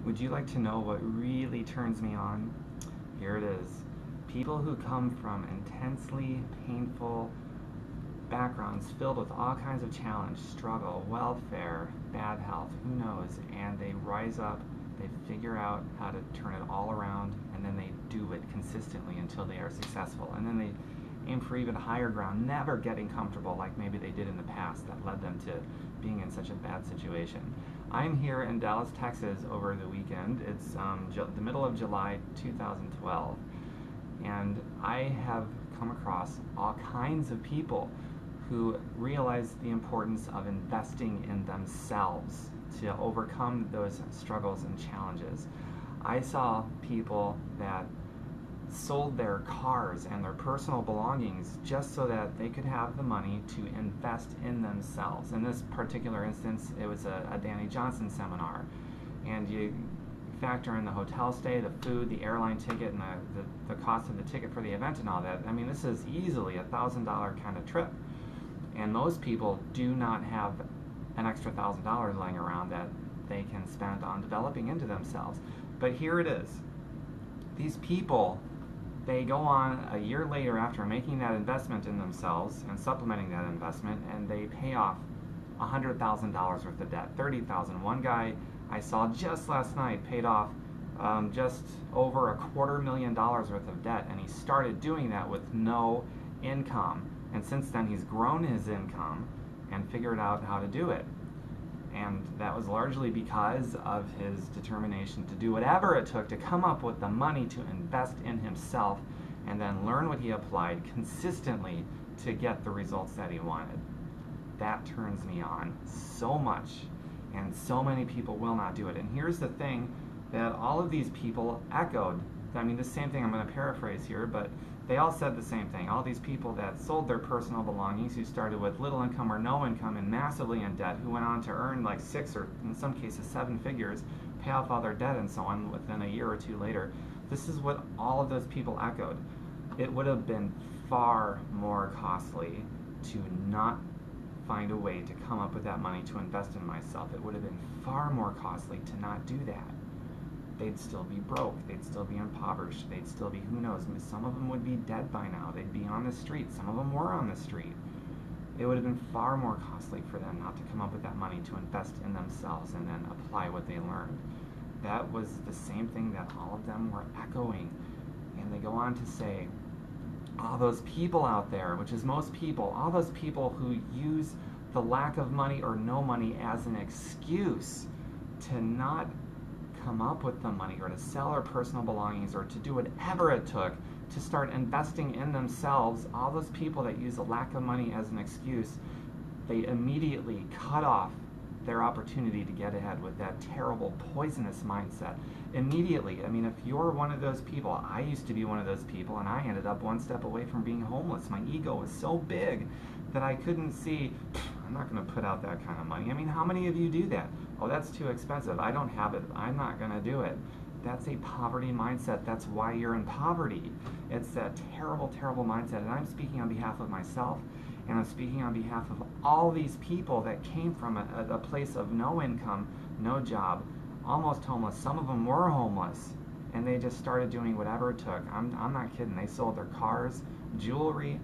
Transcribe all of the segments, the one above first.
Would you like to know what really turns me on? Here it is. People who come from intensely painful backgrounds filled with all kinds of challenge, struggle, welfare, bad health, who knows, and they rise up, they figure out how to turn it all around, and then they do it consistently until they are successful. And then they aim for even higher ground, never getting comfortable like maybe they did in the past that led them to being in such a bad situation. I'm here in Dallas, Texas over the weekend. It's the middle of July 2012, and I have come across all kinds of people who realize the importance of investing in themselves to overcome those struggles and challenges. I saw people that sold their cars and their personal belongings just so that they could have the money to invest in themselves. In this particular instance, it was a Danny Johnson seminar. And you factor in the hotel stay, the food, the airline ticket, and the cost of the ticket for the event and all that. I mean, this is easily $1,000 kind of trip. And most people do not have an extra $1,000 laying around that they can spend on developing into themselves. But here it is. These people, they go on a year later after making that investment in themselves and supplementing that investment, and they pay off $100,000 worth of debt, $30,000. One guy I saw just last night paid off just over $250,000 worth of debt, and he started doing that with no income. And since then, he's grown his income and figured out how to do it. And that was largely because of his determination to do whatever it took to come up with the money to invest in himself and then learn what he applied consistently to get the results that he wanted. That turns me on so much, and so many people will not do it. And here's the thing that all of these people echoed. I mean, the same thing, I'm going to paraphrase here, but they all said the same thing. All these people that sold their personal belongings, who started with little income or no income and massively in debt, who went on to earn like 6 or in some cases 7 figures, pay off all their debt and so on within a year or two later. This is what all of those people echoed. It would have been far more costly to not find a way to come up with that money to invest in myself. It would have been far more costly to not do that. They'd still be broke, they'd still be impoverished, they'd still be, who knows, some of them would be dead by now, they'd be on the street, some of them were on the street. It would have been far more costly for them not to come up with that money to invest in themselves and then apply what they learned. That was the same thing that all of them were echoing. And they go on to say, all those people out there, which is most people, all those people who use the lack of money or no money as an excuse to not come up with the money or to sell their personal belongings or to do whatever it took to start investing in themselves, all those people that use the lack of money as an excuse, they immediately cut off their opportunity to get ahead with that terrible, poisonous mindset. Immediately. I mean, if you're one of those people, I used to be one of those people, and I ended up one step away from being homeless. My ego was so big that I couldn't see, I'm not going to put out that kind of money. I mean, how many of you do that? Oh, that's too expensive. I don't have it. I'm not going to do it. That's a poverty mindset. That's why you're in poverty. It's that terrible, terrible mindset. And I'm speaking on behalf of myself, and I'm speaking on behalf of all these people that came from a place of no income, no job, almost homeless. Some of them were homeless, and they just started doing whatever it took. I'm not kidding. They sold their cars, jewelry,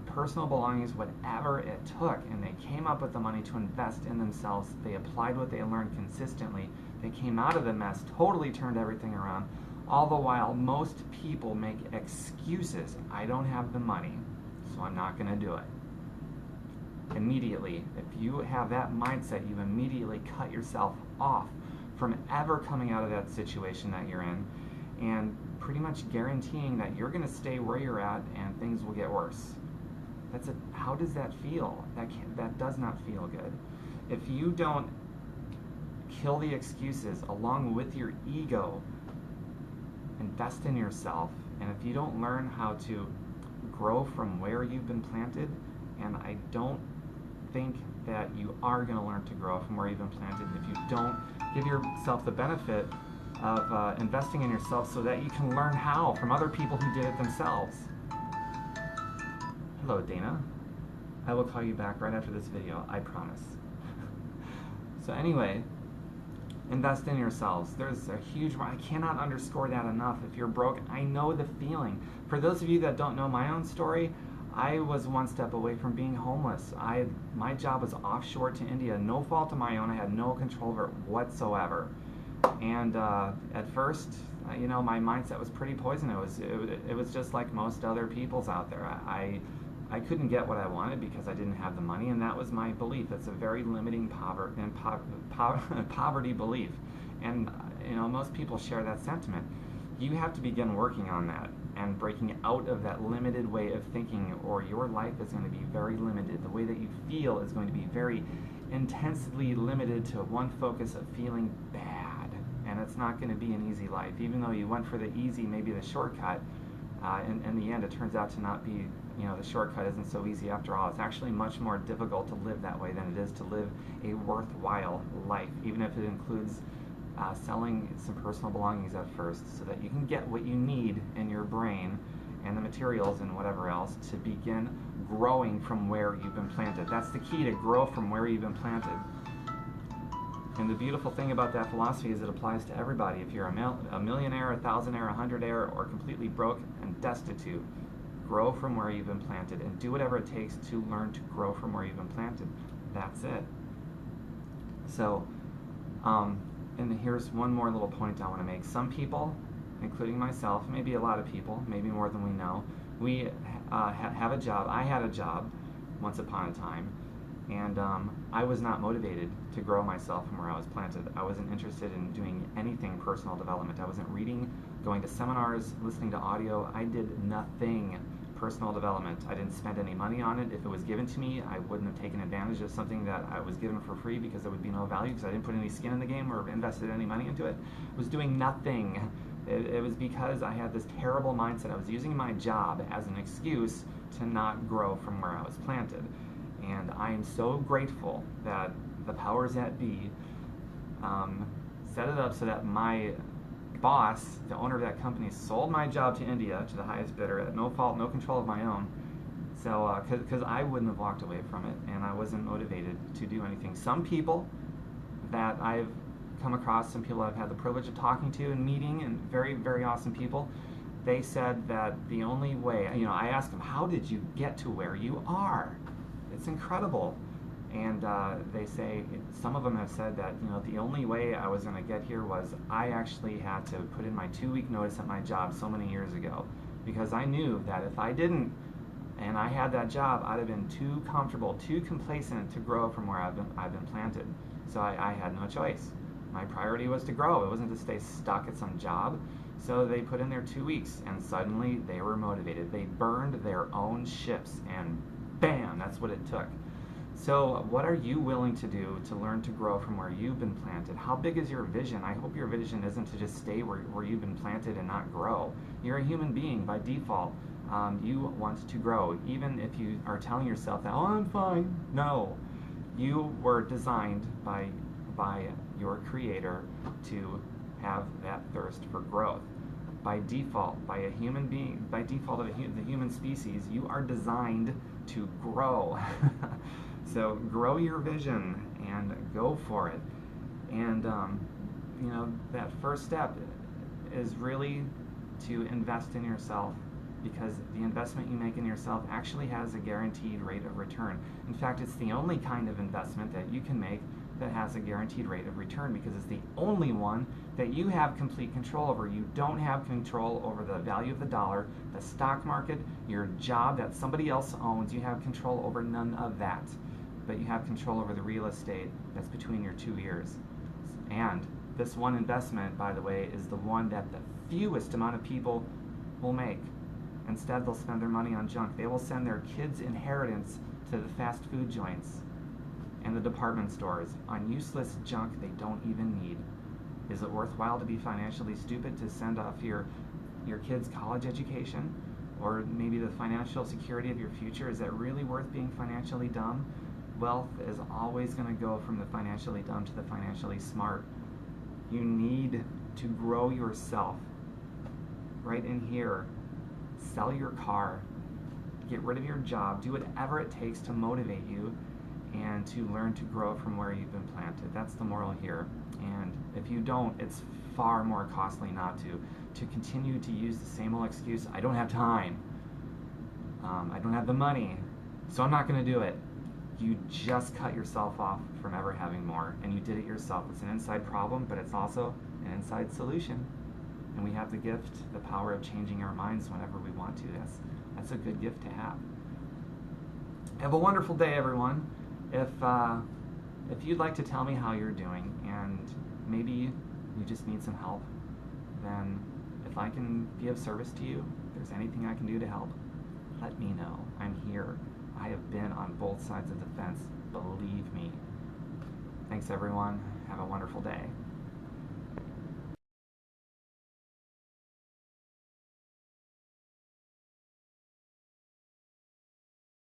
personal belongings, whatever it took, and they came up with the money to invest in themselves. They applied what they learned consistently. They came out of the mess, totally turned everything around. All the while, most people make excuses. I don't have the money, so I'm not going to do it. Immediately, if you have that mindset, you immediately cut yourself off from ever coming out of that situation that you're in, and pretty much guaranteeing that you're going to stay where you're at and things will get worse. How does that feel? That does not feel good. If you don't kill the excuses along with your ego, invest in yourself, and if you don't learn how to grow from where you've been planted, and I don't think that you are going to learn to grow from where you've been planted if you don't give yourself the benefit of investing in yourself so that you can learn how from other people who did it themselves. Hello, Dana. I will call you back right after this video, I promise. So anyway, Invest in yourselves. There's a huge, I cannot underscore that enough. If you're broke, I know the feeling. For those of you that don't know my own story, I was one step away from being homeless. My job was offshore to India, no fault of my own. I had no control over it whatsoever. And at first, my mindset was pretty poisonous. It was just like most other people's out there. I couldn't get what I wanted because I didn't have the money, and that was my belief. It's a very limiting poverty belief, and most people share that sentiment. You have to begin working on that and breaking out of that limited way of thinking, or your life is going to be very limited. The way that you feel is going to be very intensely limited to one focus of feeling bad, and it's not going to be an easy life. Even though you went for the easy, maybe the shortcut, in the end it turns out to not be, the shortcut isn't so easy after all. It's actually much more difficult to live that way than it is to live a worthwhile life, even if it includes selling some personal belongings at first, so that you can get what you need in your brain and the materials and whatever else to begin growing from where you've been planted. That's the key, to grow from where you've been planted. And the beautiful thing about that philosophy is it applies to everybody. If you're a millionaire, a thousandaire, a hundredaire, or completely broke and destitute, grow from where you've been planted and do whatever it takes to learn to grow from where you've been planted. That's it. So, and here's one more little point I want to make. Some people, including myself, maybe a lot of people, maybe more than we know, we have a job. I had a job once upon a time, and I was not motivated to grow myself from where I was planted. I wasn't interested in doing anything personal development. I wasn't reading, going to seminars, listening to audio. I did nothing personal development. I didn't spend any money on it. If it was given to me, I wouldn't have taken advantage of something that I was given for free, because there would be no value, because I didn't put any skin in the game or invested any money into it. I was doing nothing. It was because I had this terrible mindset. I was using my job as an excuse to not grow from where I was planted. And I am so grateful that the powers that be set it up so that my boss, the owner of that company, sold my job to India to the highest bidder at no fault, no control of my own. So, because I wouldn't have walked away from it, and I wasn't motivated to do anything. Some people that I've come across, some people I've had the privilege of talking to and meeting, and very, very awesome people, they said that the only way, I asked them, how did you get to where you are? It's incredible. And they say, some of them have said that, the only way I was going to get here was I actually had to put in my 2-week notice at my job so many years ago, because I knew that if I didn't, and I had that job, I'd have been too comfortable, too complacent to grow from where I've been planted. So I had no choice. My priority was to grow. It wasn't to stay stuck at some job. So they put in their 2 weeks, and suddenly they were motivated. They burned their own ships, and bam, that's what it took. So what are you willing to do to learn to grow from where you've been planted? How big is your vision? I hope your vision isn't to just stay where you've been planted and not grow. You're a human being by default. You want to grow, even if you are telling yourself that, oh, I'm fine. No, you were designed by your creator to have that thirst for growth. By default, by a human being, by default of the human species, you are designed to grow. So grow your vision and go for it. And that first step is really to invest in yourself, because the investment you make in yourself actually has a guaranteed rate of return. In fact, it's the only kind of investment that you can make that has a guaranteed rate of return, because it's the only one that you have complete control over. You don't have control over the value of the dollar, the stock market, your job that somebody else owns. You have control over none of that. But you have control over the real estate that's between your 2 ears. And this one investment, by the way, is the one that the fewest amount of people will make. Instead, they'll spend their money on junk. They will send their kids' inheritance to the fast food joints and the department stores on useless junk they don't even need. Is it worthwhile to be financially stupid to send off your kids' college education, or maybe the financial security of your future? Is that really worth being financially dumb? Wealth is always going to go from the financially dumb to the financially smart. You need to grow yourself. Right in here, sell your car, get rid of your job, do whatever it takes to motivate you and to learn to grow from where you've been planted. That's the moral here. And if you don't, it's far more costly not to. To continue to use the same old excuse, I don't have time, I don't have the money, so I'm not going to do it. You just cut yourself off from ever having more, and you did it yourself. It's an inside problem, but it's also an inside solution. And we have the gift, the power of changing our minds whenever we want to. That's a good gift to have. Have a wonderful day, everyone. If you'd like to tell me how you're doing, and maybe you just need some help, then if I can be of service to you, if there's anything I can do to help, let me know. I'm here. I have been on both sides of the fence, believe me. Thanks, everyone. Have a wonderful day.